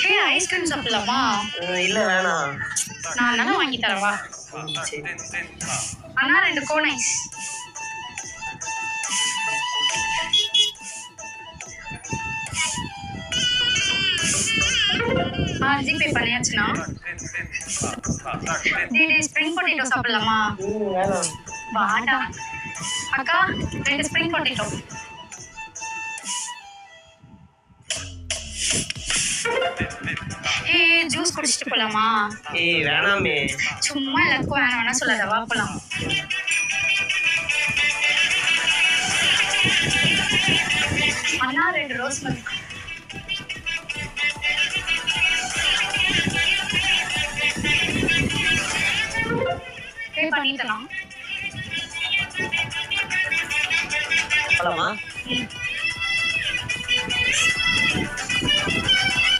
ஏய் ஐஸ்கிரீம் சாப்பிடலாமா? இல்ல வேணாம். நான் தானே வாங்கி தரவா? சரி. அண்ணா 2 கோன் ஐஸ். ஜிபே பண்ணியாச்சுண்ணா. டேய் ஸ்ப்ரிங் பொட்டேட்டோ சாப்பிடலாமா? வேணாம். வாடா. அக்கா 2 ஸ்ப்ரிங் பொட்டேட்டோ. ஏய் ஜூஸ் குடிச்சிட்டு போலாமா? வேணாமே. சும்மா எல்லாத்துக்கும் வேணாம்னா சொல்லாத, வா போலாம். அண்ணா 2 ரோஸ் மில்க். பே பண்ணிடலாம். போலாமா?